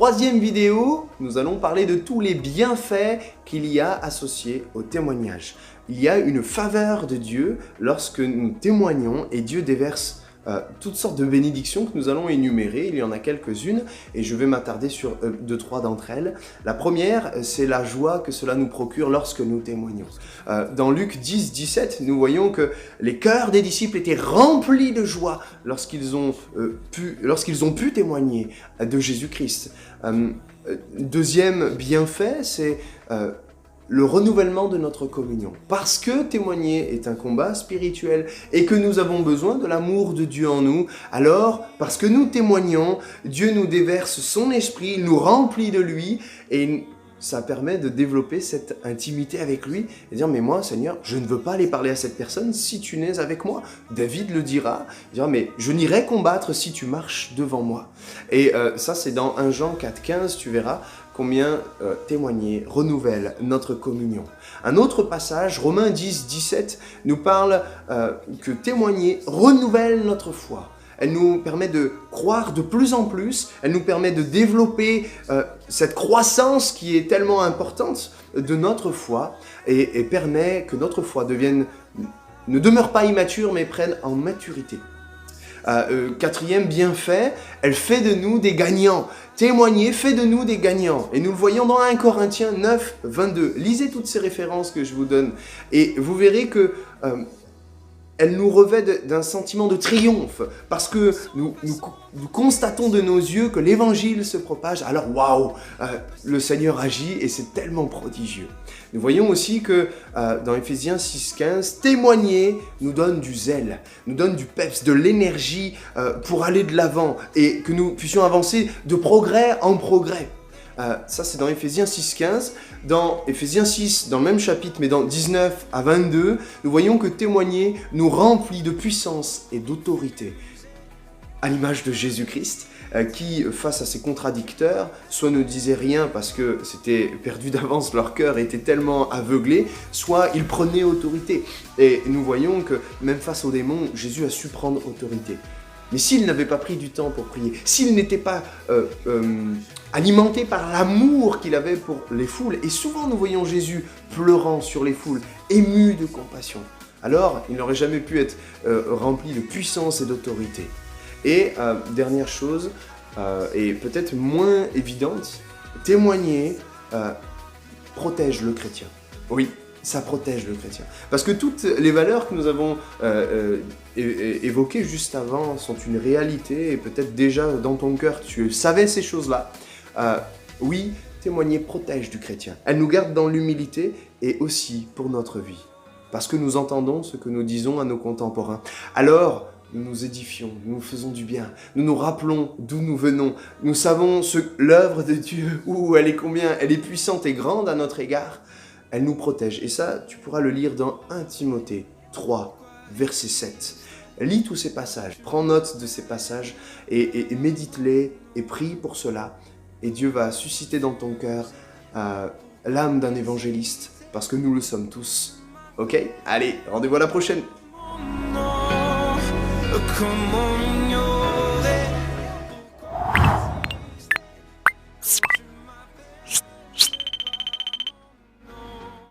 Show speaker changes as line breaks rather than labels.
troisième vidéo, nous allons parler de tous les bienfaits qu'il y a associés au témoignage. Il y a une faveur de Dieu lorsque nous témoignons et Dieu déverse toutes sortes de bénédictions que nous allons énumérer. Il y en a quelques-unes et je vais m'attarder sur 2-3 d'entre elles. La première, c'est la joie que cela nous procure lorsque nous témoignons. Dans Luc 10, 17, nous voyons que les cœurs des disciples étaient remplis de joie lorsqu'ils ont pu témoigner de Jésus-Christ. Deuxième bienfait, c'est le renouvellement de notre communion. Parce que témoigner est un combat spirituel et que nous avons besoin de l'amour de Dieu en nous, alors, parce que nous témoignons, Dieu nous déverse son esprit, il nous remplit de lui et ça permet de développer cette intimité avec lui et dire « Mais moi, Seigneur, je ne veux pas aller parler à cette personne si tu n'es avec moi. » David le dira, il dira « Mais je n'irai combattre si tu marches devant moi. » Et ça, c'est dans 1 Jean 4, 15, tu verras combien témoigner renouvelle notre communion. Un autre passage, Romains 10, 17, nous parle que témoigner renouvelle notre foi. Elle nous permet de croire de plus en plus, elle nous permet de développer cette croissance qui est tellement importante de notre foi et permet que notre foi ne demeure pas immature mais prenne en maturité. Quatrième bienfait, elle fait de nous des gagnants. Témoigner fait de nous des gagnants. Et nous le voyons dans 1 Corinthiens 9, 22. Lisez toutes ces références que je vous donne et vous verrez que elle nous revêt d'un sentiment de triomphe parce que nous constatons de nos yeux que l'évangile se propage. Alors waouh, le Seigneur agit et c'est tellement prodigieux. Nous voyons aussi que dans Éphésiens 6, 15, témoigner nous donne du zèle, nous donne du peps, de l'énergie pour aller de l'avant et que nous puissions avancer de progrès en progrès. Ça c'est dans Éphésiens 6, 15. Dans Éphésiens 6, dans le même chapitre, mais dans 19 à 22, nous voyons que témoigner nous remplit de puissance et d'autorité. À l'image de Jésus-Christ, qui, face à ses contradicteurs, soit ne disait rien parce que c'était perdu d'avance, leur cœur était tellement aveuglé, soit il prenait autorité. Et nous voyons que même face aux démons, Jésus a su prendre autorité. Mais s'il n'avait pas pris du temps pour prier, s'il n'était pas alimenté par l'amour qu'il avait pour les foules, et souvent nous voyons Jésus pleurant sur les foules, ému de compassion, alors il n'aurait jamais pu être rempli de puissance et d'autorité. Et dernière chose, et peut-être moins évidente, témoigner protège le chrétien. Oui. Ça protège le chrétien. Parce que toutes les valeurs que nous avons évoquées juste avant sont une réalité et peut-être déjà dans ton cœur tu savais ces choses-là. Oui, témoigner protège du chrétien. Elle nous garde dans l'humilité et aussi pour notre vie. Parce que nous entendons ce que nous disons à nos contemporains. Alors, nous nous édifions, nous nous faisons du bien, nous nous rappelons d'où nous venons, nous savons l'œuvre de Dieu, où elle est combien elle est puissante et grande à notre égard. Elle nous protège. Et ça, tu pourras le lire dans 1 Timothée 3, verset 7. Lis tous ces passages, prends note de ces passages et médite-les et prie pour cela. Et Dieu va susciter dans ton cœur l'âme d'un évangéliste, parce que nous le sommes tous. Ok? Allez, rendez-vous à la prochaine!